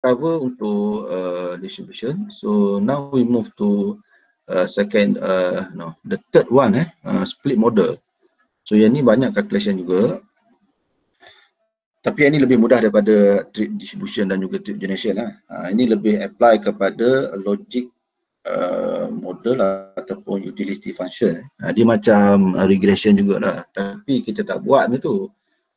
cover untuk distribution. So now we move to the third one, split model. So yang ni banyak calculation juga, tapi yang ni lebih mudah daripada trip distribution dan juga trip generation lah. Ini lebih apply kepada logic model ataupun utility function. Dia macam regression jugalah, tapi kita tak buat benda tu.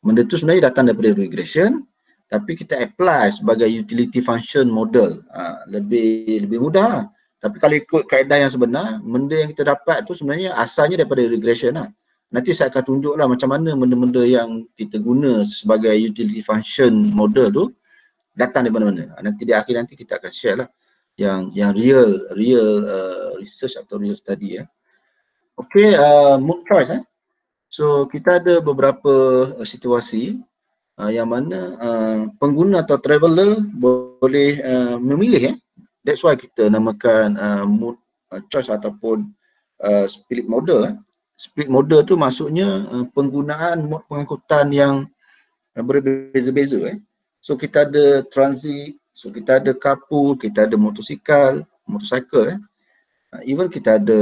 Benda tu sebenarnya datang daripada regression, tapi kita apply sebagai utility function model. Lebih mudah lah. Tapi kalau ikut kaedah yang sebenar, benda yang kita dapat tu sebenarnya asalnya daripada regression lah. Nanti saya akan tunjuklah macam mana benda-benda yang kita guna sebagai utility function model tu datang dari mana-mana. Nanti di akhir nanti kita akan share lah yang real research atau real study ya. Okey, mood choice So kita ada beberapa situasi yang mana pengguna atau traveller boleh memilih That's why kita namakan mood choice ataupun split model. Split model tu maksudnya penggunaan mod pengangkutan yang berbeza-beza. So kita ada transit, so kita ada carpool, kita ada motosikal, even kita ada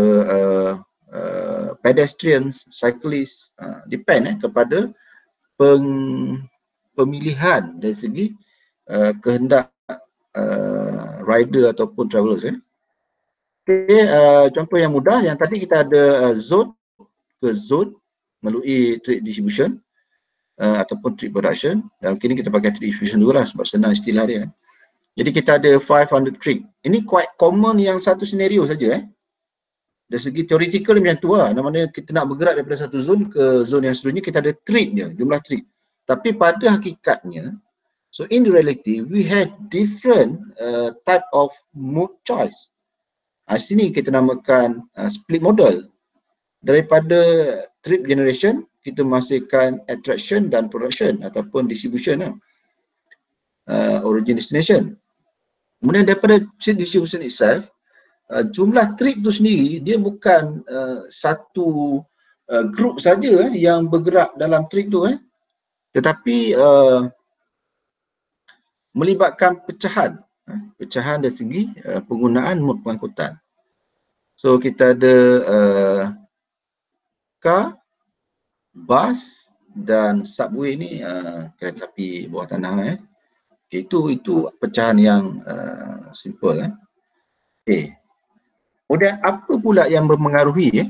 pedestrian, cyclist, depend kepada pemilihan dari segi kehendak rider ataupun travellers. Okay, contoh yang mudah, yang tadi kita ada zone ke zone melalui trip distribution ataupun trip production. Dalam kini kita pakai trip distribution dulu lah sebab senang istilah dia. Jadi kita ada 500 trip. Ini quite common yang satu senario saja. Dari segi theoretical macam tu lah. Namanya kita nak bergerak daripada satu zone ke zone yang seterusnya, kita ada trip je, jumlah trip. Tapi pada hakikatnya, so in reality, we have different type of mode choice. Sini kita namakan split model. Daripada trip generation, kita masihkan attraction dan production ataupun distribution origin destination. Kemudian daripada trip distribution itself, jumlah trip tu sendiri dia bukan satu group saja yang bergerak dalam trip tu, tetapi melibatkan pecahan dari segi penggunaan mod pengangkutan. So kita ada car, bus dan subway ni, kereta api bawah tanah. Okay, itu pecahan yang simple. Okay. Kemudian apa pula yang mempengaruhi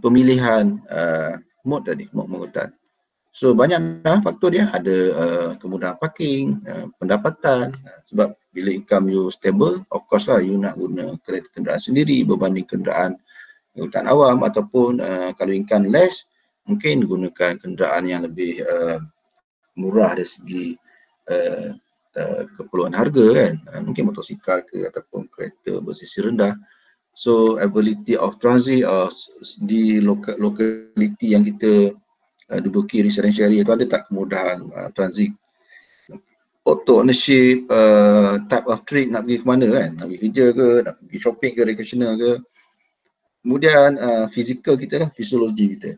pemilihan mod tadi, mod pengangkutan. So banyak faktor dia, ada kemudahan parking, pendapatan, sebab bila income you stable, of course lah you nak guna kenderaan sendiri berbanding kenderaan angkutan awam, ataupun kalau income less, mungkin gunakan kenderaan yang lebih murah dari segi keperluan harga kan, mungkin motosikal ke ataupun kereta bersisi rendah. So ability of transit di lokaliti yang kita duduki residential area tu ada tak kemudahan transit, auto ownership, type of trip, nak pergi ke mana kan, nak pergi kerja ke, nak pergi shopping ke, recreational ke. Kemudian fizikal kita lah, fisiologi kita.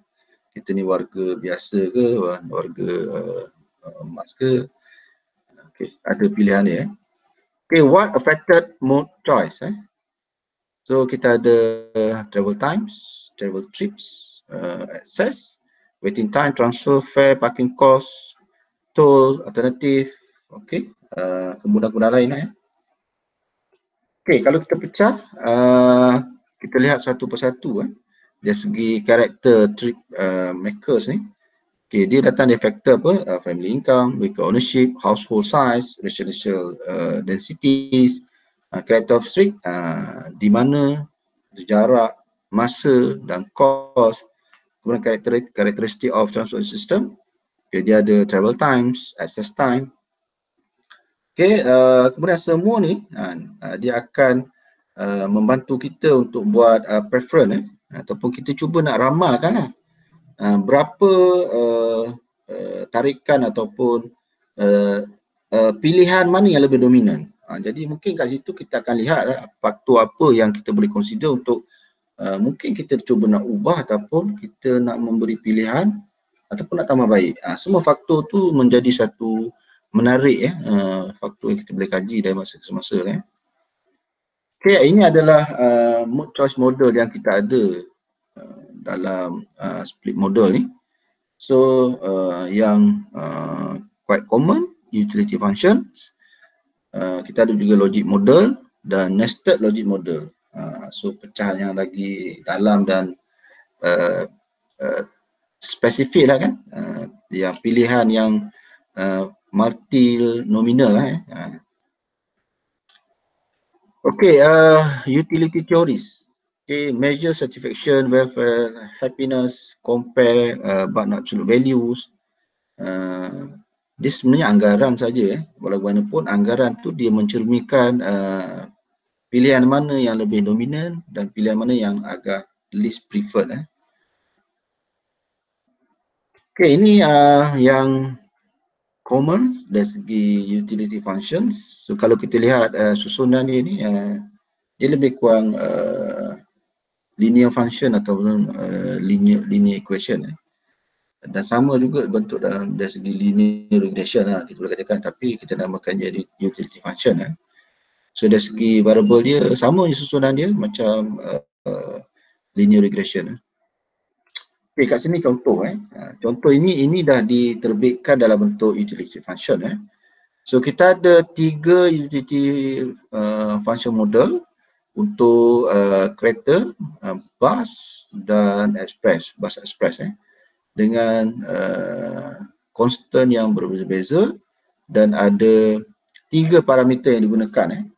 Kita ni warga biasa ke, warga emas ke. Okay, ada pilihan ni. Okay, what affected mode choice? So kita ada travel times, travel trips, access, waiting time, transfer, fare, parking cost, toll, alternative, okay, kemudahan-kemudahan lain. Okay, kalau kita pecah, kita lihat satu persatu dari segi karakter trip makers ni. Okay, dia datang dari faktor apa? Family income, vehicle ownership, household size, residential densities, character of street, di mana, jarak, masa dan cost. Kemudian karakteristik of transport system. Okay, dia ada travel times, access time. Okay, kemudian semua ni dia akan membantu kita untuk buat preference ataupun kita cuba nak ramalkan berapa tarikan ataupun pilihan mana yang lebih dominan. Jadi mungkin kat situ kita akan lihat faktor apa yang kita boleh consider untuk mungkin kita cuba nak ubah ataupun kita nak memberi pilihan ataupun nak tambah baik. Semua faktor tu menjadi satu menarik faktor yang kita boleh kaji dari masa ke semasa Okay, ini adalah mood choice model yang kita ada dalam split model ni. So yang quite common, utility functions. Kita ada juga logic model dan nested logic model. So pecahan yang lagi dalam dan spesifik lah kan, yang pilihan yang multi nominal Okay, utility theories. Okay, measure satisfaction, welfare, happiness, compare but not absolute values. Dia sebenarnya anggaran saja walaupun anggaran tu dia mencerminkan pilihan mana yang lebih dominan dan pilihan mana yang agak least preferred Okay, ini yang common dari segi utility functions. So kalau kita lihat susunan dia ni dia lebih kurang linear function ataupun linear equation dan sama juga bentuk dalam dari segi linear regression kita boleh katakan, tapi kita namakan jadi utility function So dari segi variable dia sama je susunan dia macam linear regression Okay, kat sini contoh contoh ini dah diterbitkan dalam bentuk utility function So kita ada 3 utility function model untuk kereta, bus dan express, bus express dengan constant yang berbeza-beza dan ada 3 parameter yang digunakan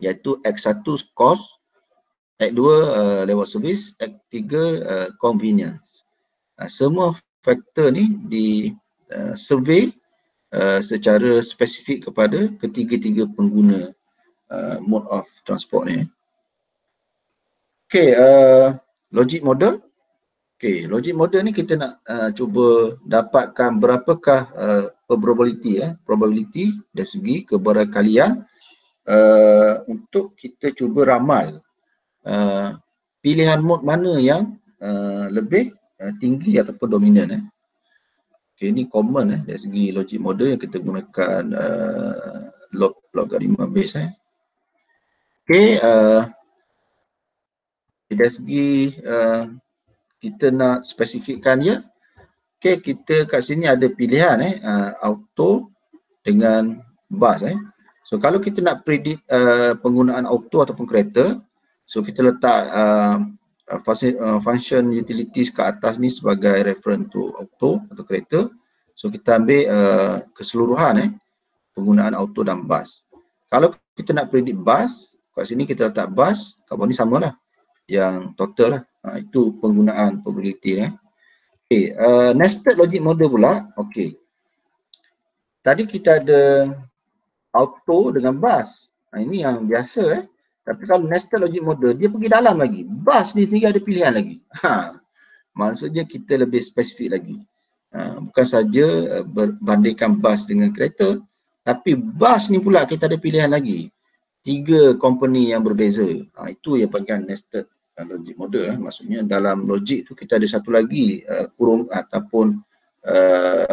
iaitu X1 cost, X2 lewat service, X3 convenience. Semua faktor ni di survey secara spesifik kepada ketiga-tiga pengguna mode of transport ni. Okay, logic model. Okay, logic model ni kita nak cuba dapatkan berapakah probability probability dari segi keberkalian untuk kita cuba ramal pilihan mode mana yang lebih tinggi ataupun dominan Okay, ini common dari segi logic model yang kita gunakan logaritma base Okay, dari segi kita nak spesifikkan dia. Okay, kita kat sini ada pilihan auto dengan bus So kalau kita nak predict penggunaan auto ataupun kereta, so kita letak function utilities ke atas ni sebagai reference to auto atau kereta. So kita ambil keseluruhan penggunaan auto dan bus. Kalau kita nak predict bus, kat sini kita letak bus, kat bawah ni samalah yang total lah. Itu penggunaan probability Okay, nested logic model pula. Okay, tadi kita ada auto dengan bus. Ini yang biasa tapi kalau nested logic model dia pergi dalam lagi. Bus ni sendiri ada pilihan lagi. Maksudnya kita lebih spesifik lagi. Bukan saja berbandingkan bus dengan kereta, tapi bus ni pula kita ada pilihan lagi. 3 company yang berbeza. Itu yang panggil nested logic model maksudnya dalam logik tu kita ada satu lagi kurung ataupun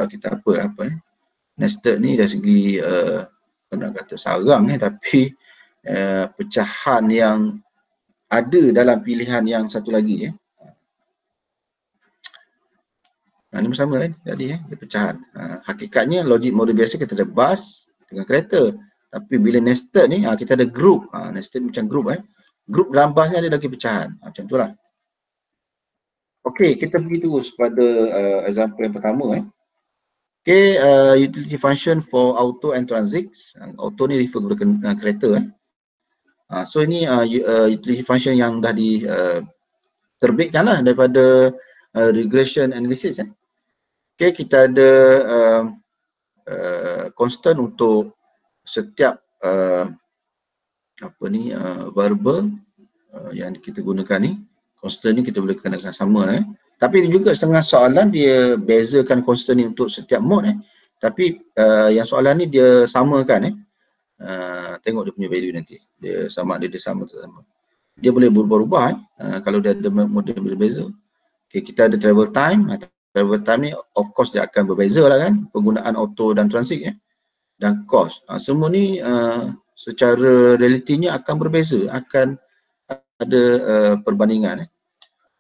kita nested ni dari segi nak kata sarang tapi pecahan yang ada dalam pilihan yang satu lagi ini bersama tadi dia pecahan. Hakikatnya logik model biasa kita ada bus dengan kereta, tapi bila nested ni kita ada group. Nested macam group Grup dalam bus ni ada lagi pecahan. Macam tu lah. Okey, kita pergi terus pada example yang pertama. Okey, utility function for auto and transit. Auto ni refer kepada kereta. So ini utility function yang dah diterbitkan lah daripada regression analysis. Okey, kita ada constant untuk setiap variable yang kita gunakan ni. Constant ni kita boleh gunakan sama tapi juga setengah soalan dia bezakan constant ni untuk setiap mode tapi yang soalan ni dia samakan tengok dia punya value nanti dia sama dia boleh berubah-ubah kalau dia ada model berbeza. Okay, kita ada travel time. Travel time ni of course dia akan berbeza lah kan penggunaan auto dan transit dan kos. Semua ni secara relatifnya akan berbeza, akan ada perbandingan.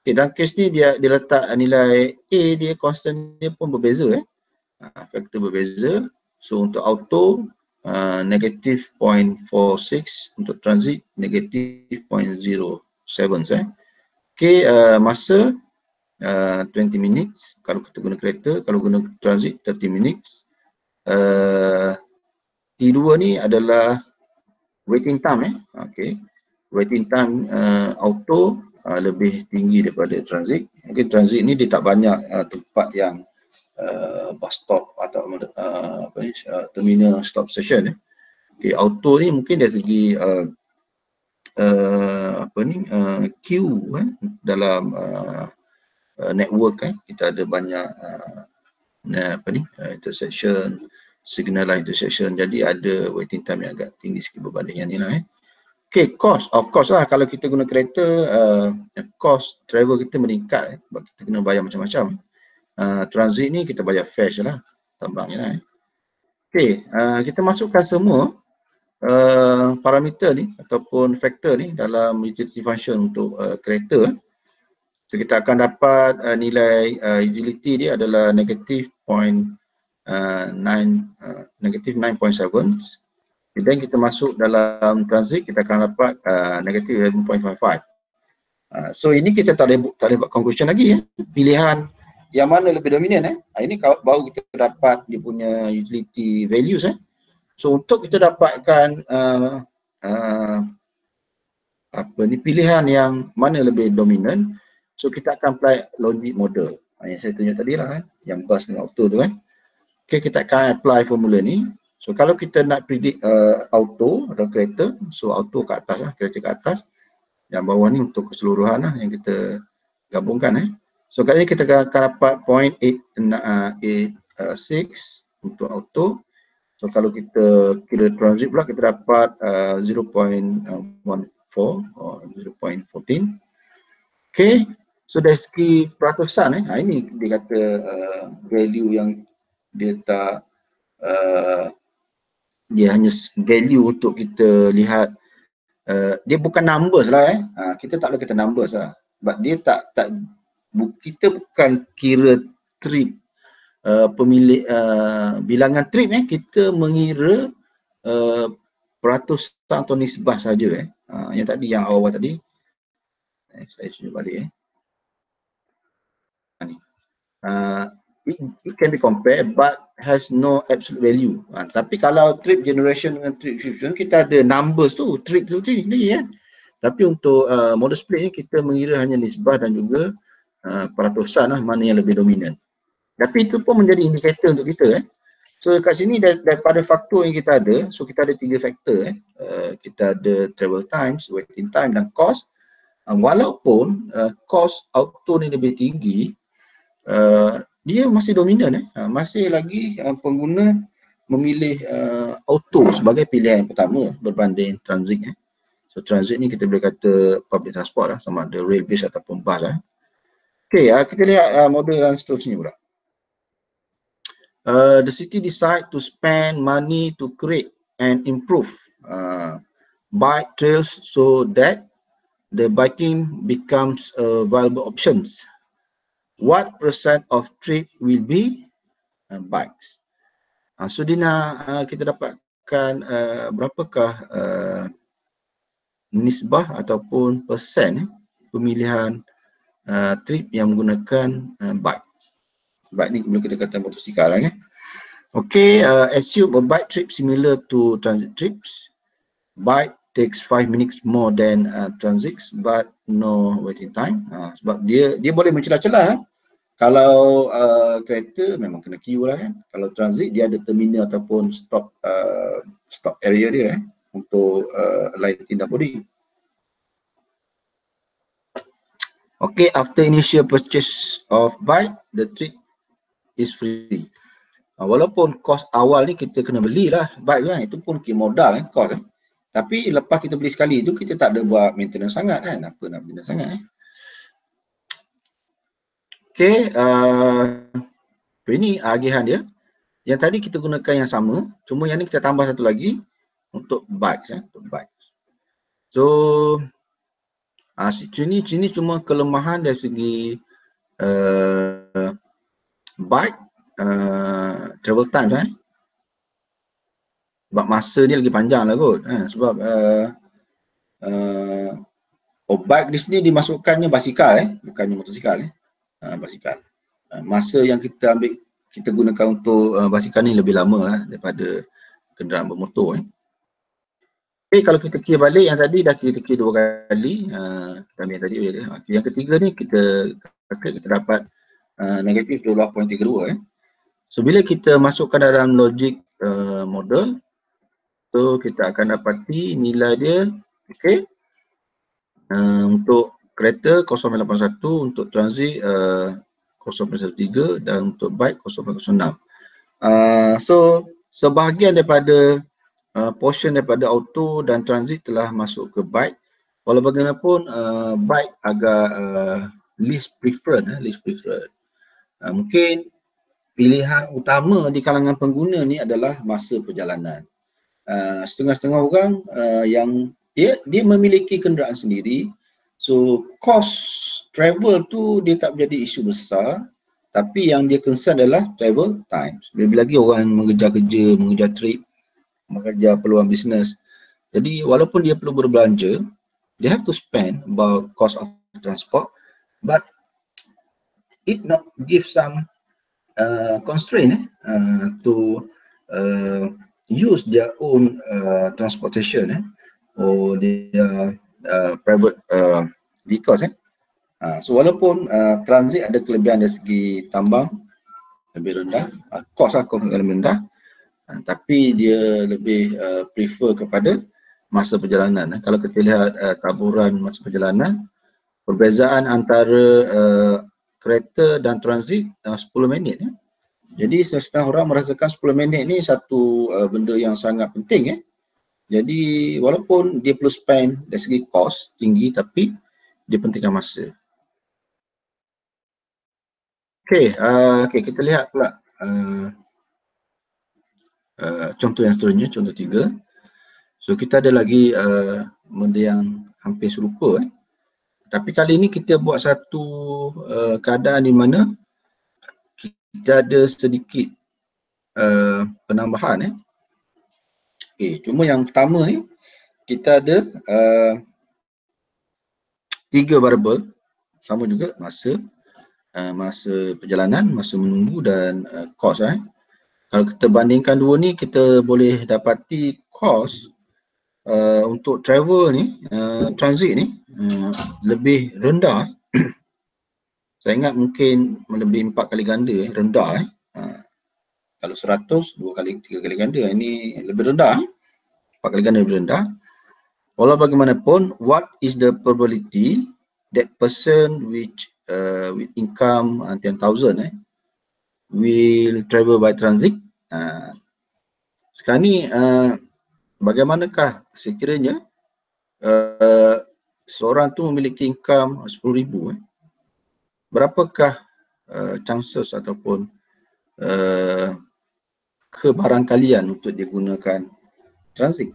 Okay, dalam kes ni dia letak nilai A dia constant dia pun berbeza faktor berbeza. So untuk auto negative 0.46, untuk transit negative 0.07 Okay, masa 20 minutes kalau kita guna kereta, kalau guna transit 30 minutes. T2 ni adalah waiting time okay. Waiting time auto lebih tinggi daripada transit. Mungkin transit ni dia tak banyak tempat yang bus stop atau terminal stop station. Okay, auto ni mungkin dari segi queue dalam network kita ada banyak intersection, signal intersection, jadi ada waiting time yang agak tinggi sikit berbanding yang ni lah. Okay, cost, of course lah kalau kita guna kereta, cost travel kita meningkat sebab kita kena bayar macam-macam. Transit ni kita bayar fare je lah, tambang je lah. Okay, kita masukkan semua parameter ni ataupun faktor ni dalam utility function untuk kereta. So kita akan dapat nilai utility dia adalah negative 9.7. Dan kita masuk dalam transit, kita akan dapat negative 11.55. So ini kita tak boleh buat conclusion lagi pilihan yang mana lebih dominan ini baru kita dapat dia punya utility values So untuk kita dapatkan pilihan yang mana lebih dominan, so kita akan apply logic model yang saya tunjuk tadi lah yang bus dengan auto tu Okay, kita akan apply formula ni. So kalau kita nak predict auto atau kereta, so auto kat atas kereta kat atas, yang bawah ni untuk keseluruhan yang kita gabungkan So kat sini kita akan dapat 0.886 untuk auto. So kalau kita kira transit pula kita dapat 0.14 or 0.14. Okay, so dari segi peratusan ini dia kata value yang dia tak dia hanya value untuk kita lihat, dia bukan numbers lah kita tak boleh kata numbers lah sebab dia kita bukan kira trip pemilik bilangan trip kita mengira peratusan atau nisbah saja yang tadi yang awal tadi saya tunjuk balik it can be compared but has no absolute value. Tapi kalau trip generation dengan trip distribution kita ada numbers tu, trip tu sendiri Tapi untuk model split ni kita mengira hanya nisbah dan juga peratusan mana yang lebih dominan. Tapi itu pun menjadi indikator untuk kita So kat sini daripada faktor yang kita ada, so kita ada 3 faktor kita ada travel times, waiting time dan cost. Walaupun cost auto ni lebih tinggi, dia masih dominan masih lagi pengguna memilih auto sebagai pilihan yang pertama berbanding transit So transit ni kita boleh kata public transport sama ada rail base ataupun bus Okay, kita lihat model yang seterusnya pula. The city decide to spend money to create and improve bike trails so that the biking becomes a viable options. What percent of trip will be bikes? So dia nak kita dapatkan berapakah nisbah ataupun persen pemilihan trip yang menggunakan bike. Bike ni boleh kita kata motosikal lah Okay, assume a bike trip similar to transit trips. Bike takes 5 minutes more than transit but no waiting time. Sebab dia boleh mencelah-celah Kalau kereta memang kena queue lah Kalau transit dia ada terminal ataupun stop area dia untuk lighting dan body. Okay, after initial purchase of bike, the trip is free. Walaupun kos awal ni kita kena belilah bike itu pun modal kos Tapi lepas kita beli sekali tu kita tak ada buat maintenance sangat apa nak maintenance sangat Okay, ini agihan dia. Yang tadi kita gunakan yang sama, cuma yang ni kita tambah satu lagi untuk bytes, untuk bytes. So sini cuma kelemahan dari segi byte travel time sebab masa ni lagi panjang lah kot sebab byte di sini dimasukkannya basikal bukannya motosikal basikal. Masa yang kita ambil kita gunakan untuk basikal ni lebih lama daripada kenderaan bermotor Okay, kalau kita kira balik yang tadi dah kita kira 2 kali kita ambil yang tadi yang ketiga ni kita dapat negatif 12.32 So bila kita masukkan dalam logic model, so kita akan dapati nilai dia okay, untuk kereta 0.81, untuk transit 0.13 dan untuk bike 0.06. So sebahagian daripada portion daripada auto dan transit telah masuk ke bike. Walau bagaimanapun bike agak least preferred. Mungkin pilihan utama di kalangan pengguna ni adalah masa perjalanan. Setengah-setengah orang yang dia memiliki kenderaan sendiri, so cost travel tu dia tak menjadi isu besar, tapi yang dia concern adalah travel times. Lebih lagi orang mengejar kerja, mengejar trip, mengejar peluang bisnes. Jadi walaupun dia perlu berbelanja, they have to spend about cost of transport, but it not give some constraint to use their own transportation or their private vehicles. So walaupun transit ada kelebihan dari segi tambang lebih rendah, cost lebih rendah, tapi dia lebih prefer kepada masa perjalanan. Kalau kita lihat taburan masa perjalanan, perbezaan antara kereta dan transit 10 minit. Jadi setengah orang merasakan 10 minit ni satu benda yang sangat penting. Jadi walaupun dia perlu spend dari segi kos tinggi, tapi dia pentingkan masa. Okay, kita lihat pula contoh yang seterusnya, contoh 3. So kita ada lagi benda yang hampir serupa. Tapi kali ini kita buat satu keadaan di mana kita ada sedikit penambahan. Okay, cuma yang pertama ni kita ada 3 variable, sama juga masa perjalanan, masa menunggu dan kos. Kalau kita bandingkan dua ni, kita boleh dapati kos untuk travel ni, transit ni lebih rendah. Saya ingat mungkin lebih 4 kali ganda rendah. Kalau 100, 2 kali, 3 kali ganda. Ini lebih rendah. 4 kali ganda lebih rendah. Walau bagaimanapun, what is the probability that person with income 10,000 will travel by transit? Sekarang ni bagaimanakah sekiranya seorang tu memiliki income 10,000, berapakah chances ataupun kebarangkalian untuk dia gunakan transit?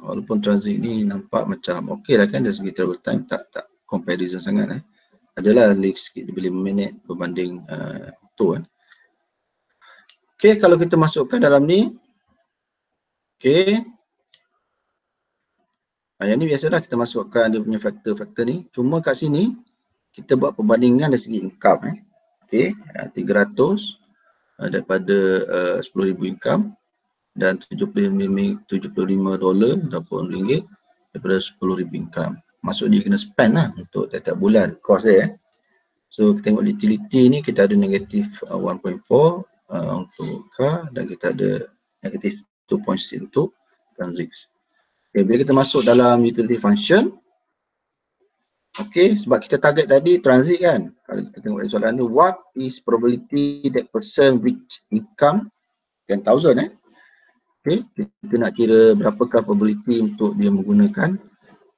Walaupun transit ni nampak macam okey lah kan dari segi travel time, tak comparison sangat. Adalah late sikit, lebih 5 minit berbanding tu. Okey, kalau kita masukkan dalam ni, okey, yang ni biasalah kita masukkan dia punya faktor-faktor ni. Cuma kat sini kita buat perbandingan dari segi income. Okey, 300 daripada 10,000 income dan $75 ataupun ringgit daripada 10,000 income. Maksud dia kena spend lah untuk tiap-tiap bulan cost dia. So kita tengok utility ni kita ada negatif 1.4 untuk car dan kita ada negatif 2.6 untuk transit. Okay, bila kita masuk dalam utility function, okay, sebab kita target tadi transit kan. Kalau kita tengok soalan ni, what is probability that person with income 10,000 okay, kita nak kira berapakah probability untuk dia menggunakan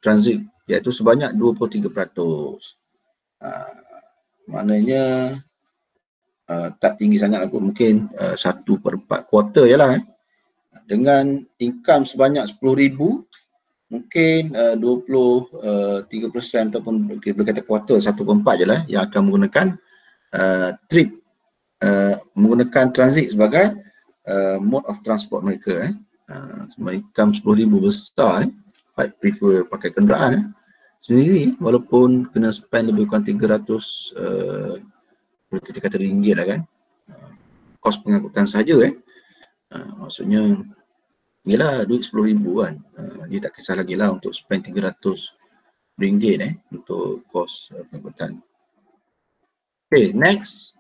transit, iaitu sebanyak 23%. Maknanya tak tinggi sangat aku, mungkin 1/4 kuarter je lah. Dengan income sebanyak 10,000, mungkin 23% ataupun boleh kata kuarter 1/4 je lah yang akan menggunakan trip, menggunakan transit sebagai mode of transport mereka. Sebab income 10,000 besar, prefer pakai kenderaan sendiri, walaupun kena spend lebih kurang 300 kita kata ringgit lah kan, kos pengangkutan saja maksudnya yelah duit 10,000 kan, dia tak kisah lagi lah untuk spend 300 ringgit untuk kos pengangkutan. Okay, next.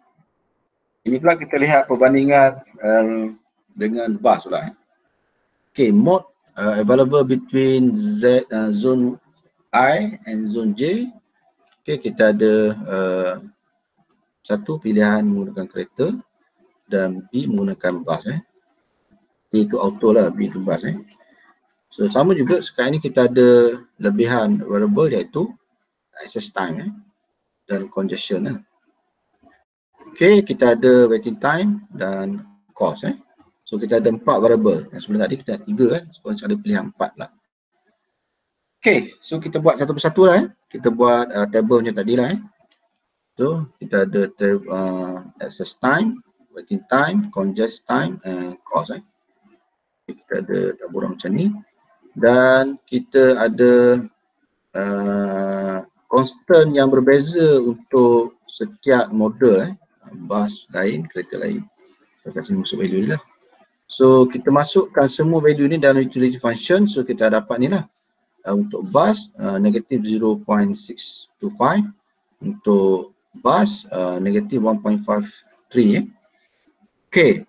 Ini pula kita lihat perbandingan dengan bus pula. Okay, mode available between zone I and zone J. Okay, kita ada satu pilihan menggunakan kereta dan B menggunakan bus. A itu auto lah, B itu bus. So sama juga sekarang ni kita ada lebihan variable iaitu access time dan congestion. Okay, kita ada waiting time dan cost. So kita ada 4 variable. Sebelum tadi kita ada 3 so ada pilihan 4 lah. Okay, so kita buat satu persatu lah. Kita buat table macam tadi lah. So kita ada access time, waiting time, congest time and cost. Kita ada taburan macam ni. Dan kita ada constant yang berbeza untuk setiap model. Bus lain, kereta lain. So kat sini masuk value ni lah. So kita masukkan semua value ni dalam utility function. So kita dapat ni lah. Untuk bus negative 0.625. Untuk bus negative 1.53. Okay.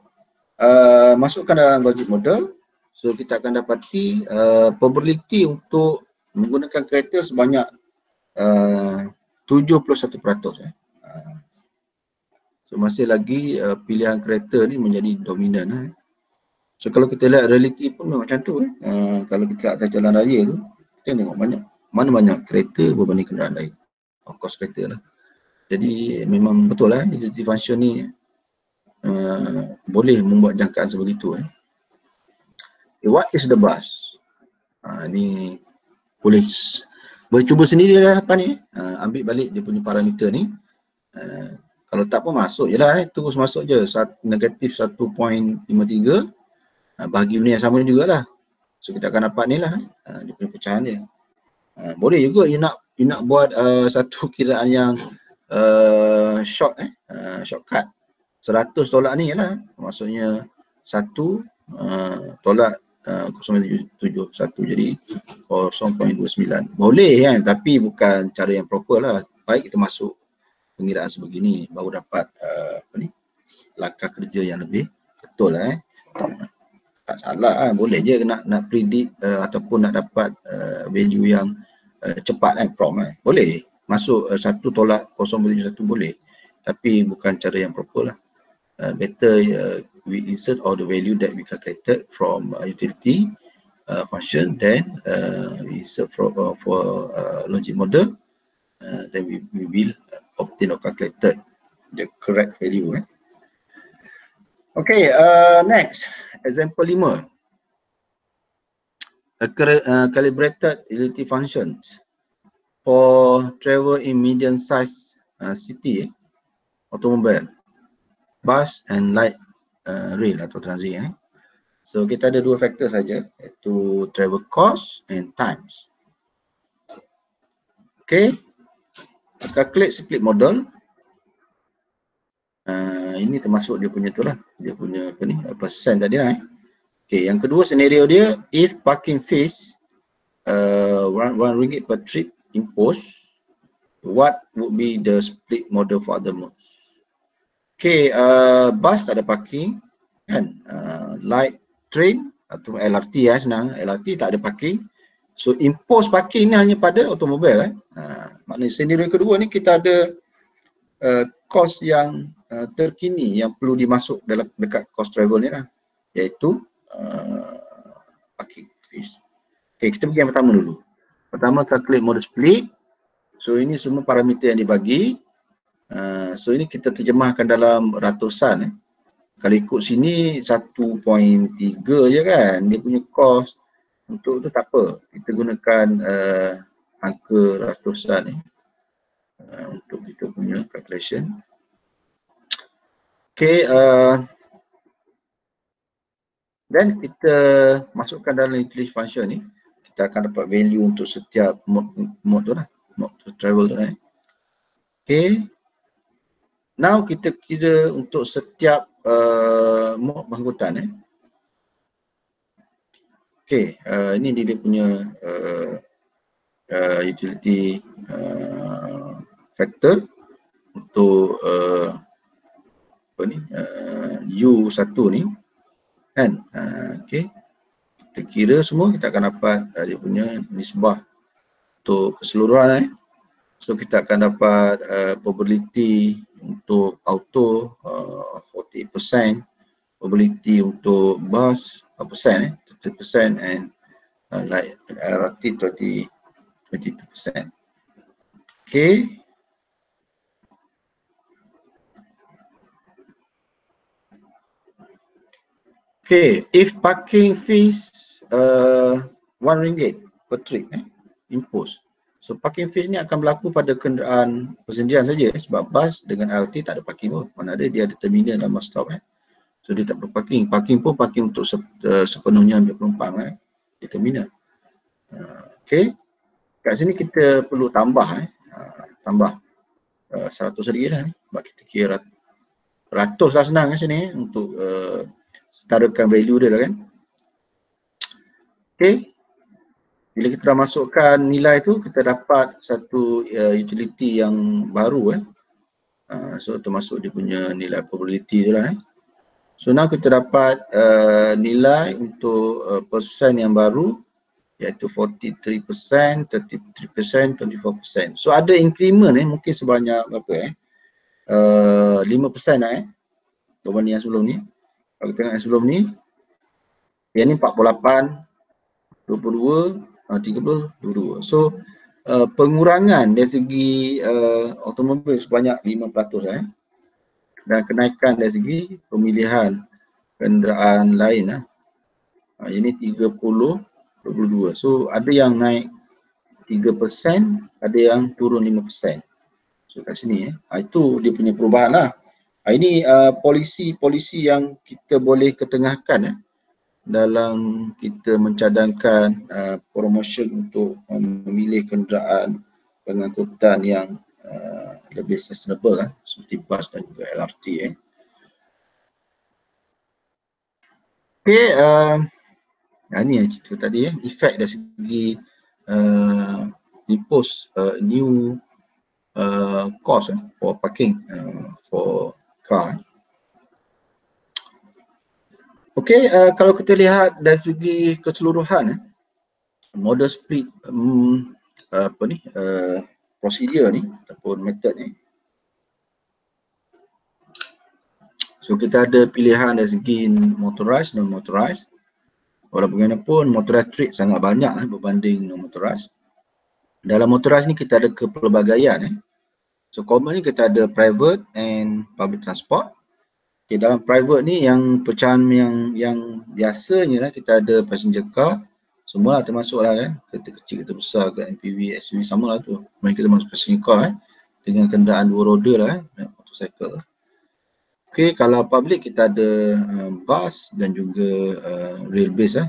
Masukkan dalam logic model. So kita akan dapati probability untuk menggunakan kereta sebanyak 71%. So masih lagi pilihan kereta ni menjadi dominan. So kalau kita lihat reality pun memang macam tu. Kalau kita atas jalan raya tu, kita tengok mana banyak kereta berbanding kenderaan lain. Of course kereta lah. Jadi memang betul lah utility function ni boleh membuat jangkaan sebegitu. What is the bus? Ni boleh cuba sendiri lah apa ni. Ambil balik dia punya parameter ni. Kalau tak pun masuk je lah, terus masuk je negatif 1.53 bahagi ni yang sama jugalah. So kita akan dapat ni lah dia punya pecahan dia. Boleh juga you nak buat satu kiraan yang shortcut 100 tolak ni lah, maksudnya 1 tolak 0.71 jadi 0.29. Boleh kan, tapi bukan cara yang proper lah. Baik kita masuk pengiraan sebegini baru dapat langkah kerja yang lebih betul lah. Tak salah boleh je nak predict ataupun nak dapat value yang cepat prompt boleh masuk 1 tolak 0.71 boleh, tapi bukan cara yang proper lah. Better we insert all the value that we calculated from utility function, then we insert for logic model, then we will obtain or calculated the correct value. Okay, next example 5. Calibrated utility functions for travel in medium size city, automobile, bus and light rail atau transit. So kita ada 2 faktor saja, iaitu travel cost and times. Okay, calculate split model. Ini termasuk dia punya tu lah, dia punya apa ni, persen tadi lah. Okay, yang kedua senario dia, if parking fees RM1 per trip imposed, what would be the split model for other modes? Okay, bus tak ada parking kan, light train atau LRT senang, LRT tak ada parking. So impose parking ni hanya pada automobil. Maknanya senario kedua ni kita ada kos yang terkini yang perlu dimasuk dalam dekat cost travel ni lah, iaitu parking fees. Okay, kita pergi yang pertama dulu. Pertama calculate model split. So ini semua parameter yang dibagi. So ini kita terjemahkan dalam ratusan. Kalau ikut sini 1.3 je kan, dia punya cost untuk tu tak apa. Kita gunakan angka ratusan ni untuk kita punya calculation. Okay, dan kita masukkan dalam utility function ni, kita akan dapat value untuk setiap mode tu lah, mode to travel tu lah. Okay, now kita kira untuk setiap mode pengangkutan. Okay, ini dia punya utility factor untuk apa ni, U1 ni kan. Okay, kita kira semua, kita akan dapat dia punya nisbah untuk keseluruhan. So kita akan dapat probability untuk auto 40%, probability untuk bus persen 30%, and like LRT 22%. Okay. Okay, if parking fees RM1 per trip impose. So parking fees ni akan berlaku pada kenderaan persendian saja sebab bas dengan LRT tak ada parking pun. Mana ada dia ada terminal dan bus stop So dia tak perlu parking. Parking pun parking untuk sepenuhnya ambil penumpang di terminal. Okay. Kat sini kita perlu tambah tambah 100 lagi lah ni. Sebab kita kira ratus lah senang kat sini untuk setarakan value dia lah kan. Okay. Bila kita dah masukkan nilai tu, kita dapat satu utility yang baru so termasuk dia punya nilai probability tu lah So now kita dapat nilai untuk persen yang baru, iaitu 43%, 33%, 24%. So ada increment mungkin sebanyak berapa 5% lah berbanding yang sebelum ni. Kalau kita tengok yang sebelum ni, yang ni 48, 22, 30, 22. So pengurangan dari segi automobil sebanyak 5% dan kenaikan dari segi pemilihan kenderaan lain ini 30, 22. So ada yang naik 3%, ada yang turun 5%. So kat sini itu dia punya perubahan lah. Ini polisi yang kita boleh ketengahkan dalam kita mencadangkan promotion untuk memilih kenderaan pengangkutan yang lebih sustainable seperti bus dan juga LRT Okay, ini yang cerita tadi efek dari segi impose new cost for parking for car. Okay, kalau kita lihat dari segi keseluruhan model split prosedur ni ataupun method ni. So kita ada pilihan dari segi motorized, non-motorized. Walaupun bagaimanapun motorized trip sangat banyak berbanding non-motorized. Dalam motorized ni kita ada kepelbagaian So commonly kita ada private and public transport. Okay, dalam private ni yang pecahan yang biasanya kita ada passenger car, semua termasuk lah kan, kereta kecil, kereta besar, ke MPV, SUV sama lah tu. Mereka kita masuk passenger car dengan kenderaan dua roda lah motorcycle. Okay, kalau public kita ada bus dan juga rail base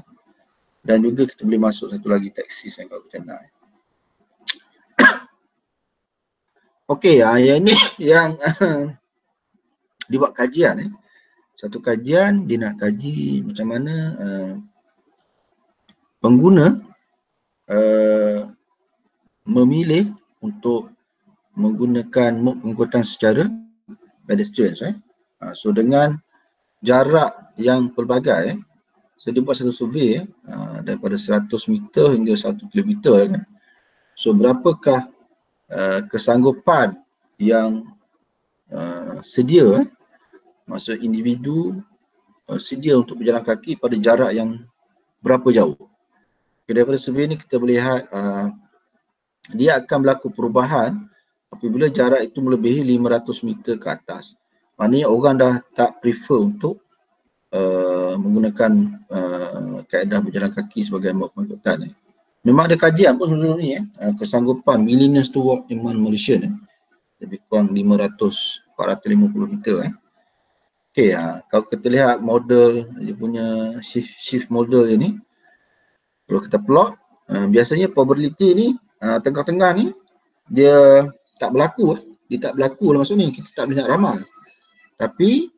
dan juga kita boleh masuk satu lagi taxi kalau kita nak. Okay, yang ni yang dibuat kajian satu kajian dia nak kaji macam mana pengguna memilih untuk menggunakan mode pengangkutan secara pedestrian so dengan jarak yang pelbagai so dia buat satu survey daripada 100 meter hingga 1 kilometer kan. So berapakah kesanggupan yang sedia maksud individu sedia untuk berjalan kaki pada jarak yang berapa jauh. Okay, daripada survey ni kita boleh lihat dia akan berlaku perubahan apabila jarak itu melebihi 500 meter ke atas. Maknanya orang dah tak prefer untuk menggunakan kaedah berjalan kaki sebagai mode pengangkutan. Memang ada kajian pun sebelum ni kesanggupan willingness to walk in one Malaysia lebih kurang 450 meter. Okey, kalau kita lihat model dia punya shift model ni, kalau kita plot, biasanya probability ni tengah-tengah ni dia tak berlaku. Dia tak berlaku lah, maksud ni kita tak boleh nak ramal. Tapi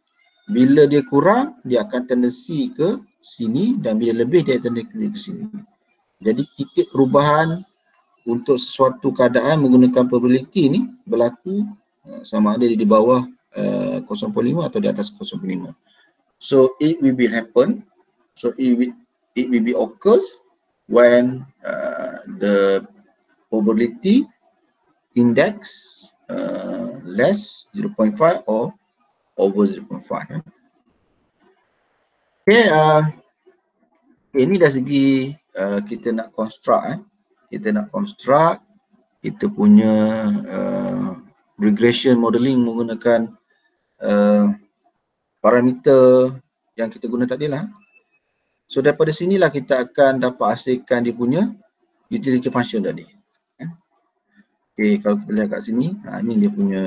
bila dia kurang, dia akan tendensi ke sini, dan bila lebih dia tendensi ke sini. Jadi titik perubahan untuk sesuatu keadaan menggunakan probability ni berlaku sama ada di bawah 0.5 atau di atas 0.5. So it will be happen. So it will be occurs when the probability index less 0.5 or over 0.5. Okay, ini dari segi kita nak construct. Kita nak construct kita punya regression modeling menggunakan parameter yang kita guna tadi lah. So daripada sinilah kita akan dapat hasilkan dia punya utility function tadi. Okay, kalau kita lihat kat sini, ini dia punya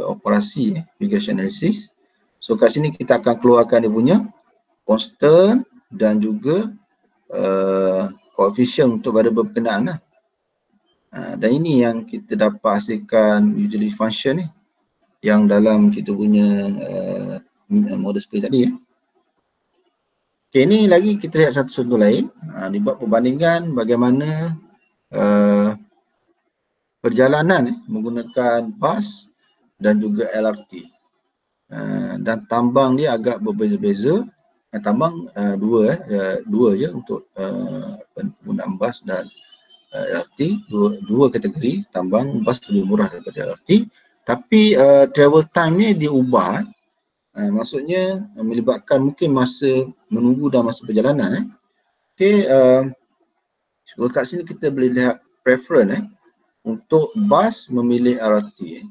operasi regression analysis. So kat sini kita akan keluarkan dia punya constant dan juga koefisien untuk variable berkenaan lah. Dan ini yang kita dapat hasilkan utility function ni yang dalam kita punya model space tadi. Okay, ni lagi kita lihat satu contoh lain. Dibuat perbandingan bagaimana perjalanan menggunakan bas dan juga LRT. Dan tambang dia agak berbeza-beza. Tambang dua je untuk penggunaan bas dan LRT, dua kategori. Tambang bas lebih murah daripada LRT, tapi travel time ni diubah. Maksudnya melibatkan mungkin masa menunggu dan masa perjalanan. Okay, so kat sini kita boleh lihat preference untuk bas memilih LRT.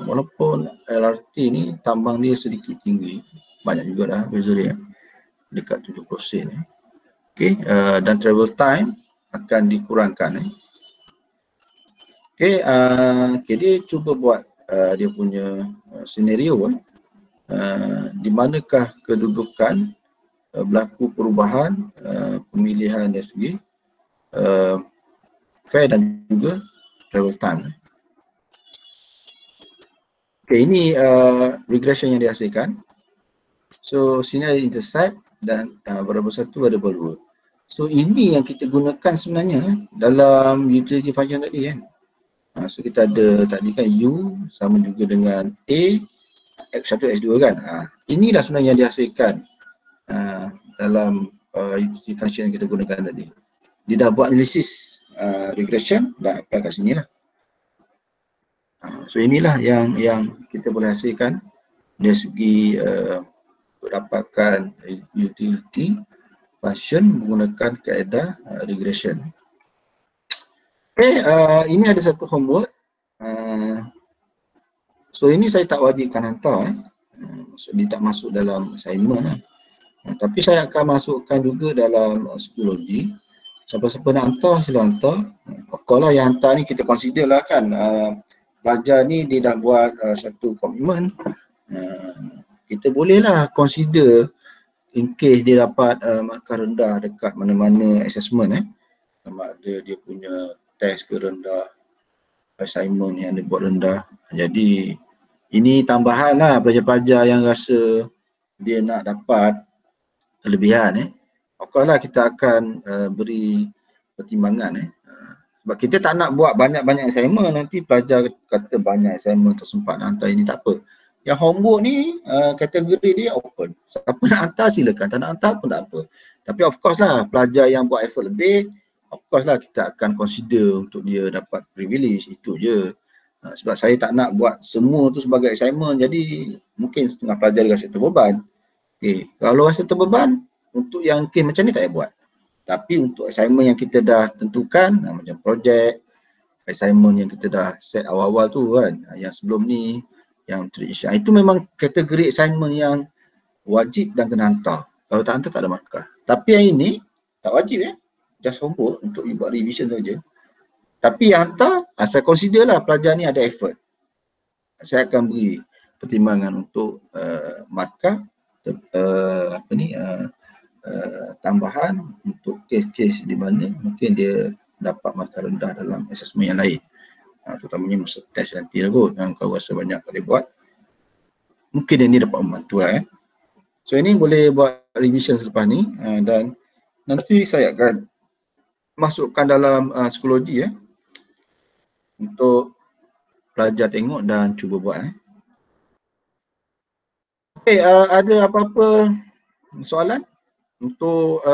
Walaupun LRT ni tambang dia sedikit tinggi, banyak juga dah beza dia, dekat 70%. Okay, dan travel time akan dikurangkan. Okay, dia cuba buat dia punya senario di manakah kedudukan berlaku perubahan pemilihan dari segi fare dan juga travel time. Okay, ini regression yang dihasilkan. So sini ada intercept dan variable 1, variable 2. So ini yang kita gunakan sebenarnya dalam utility function tadi kan. So kita ada tadi kan U sama juga dengan A X1 X2 kan. Inilah sebenarnya yang dihasilkan dalam utility function yang kita gunakan tadi. Dia dah buat analisis regression dan apply kat sini lah. So inilah yang kita boleh hasilkan dari segi dapatkan utility function menggunakan kaedah regression. Okay, ini ada satu homework. So ini saya tak wajibkan hantar. So dia tak masuk dalam assignment. Tapi saya akan masukkan juga dalam psikologi. Siapa-siapa nak hantar, sila hantar. Of course lah yang hantar ni kita consider lah kan. Pelajar ni dia dah buat satu komitmen. Kita bolehlah consider in case dia dapat markah rendah dekat mana-mana assessment sama ada dia punya test ke rendah, assignment yang dia buat rendah. Jadi ini tambahan lah pelajar-pelajar yang rasa dia nak dapat kelebihan of course lah kita akan beri pertimbangan sebab kita tak nak buat banyak-banyak assignment, nanti pelajar kata banyak assignment tersempat nak hantar, ini tak apa. Yang homework ni kategori dia open. Siapa nak hantar silakan, tak nak hantar pun tak apa. Tapi of course lah pelajar yang buat effort lebih, of course lah kita akan consider untuk dia dapat privilege, itu je. Sebab saya tak nak buat semua tu sebagai assignment, jadi mungkin setengah pelajar rasa terbeban. Okay. Kalau rasa terbeban, untuk yang case macam ni tak payah buat. Tapi untuk assignment yang kita dah tentukan, macam projek, assignment yang kita dah set awal-awal tu kan, yang sebelum ni, yang tradition. Itu memang kategori assignment yang wajib dan kena hantar. Kalau tak hantar tak ada markah. Tapi yang ini tak wajib just homework untuk you buat revision saja. Tapi yang hantar, saya consider lah pelajar ni ada effort. Saya akan beri pertimbangan untuk markah tambahan untuk kes-kes di mana mungkin dia dapat markah rendah dalam assessment yang lain. Terutamanya masa test nanti lah kot. Kalau rasa banyak boleh buat, mungkin dia ni dapat membantu lah So ini boleh buat revision selepas ni dan nanti saya akan masukkan dalam psikologi untuk pelajar tengok dan cuba buat Okay, ada apa-apa soalan untuk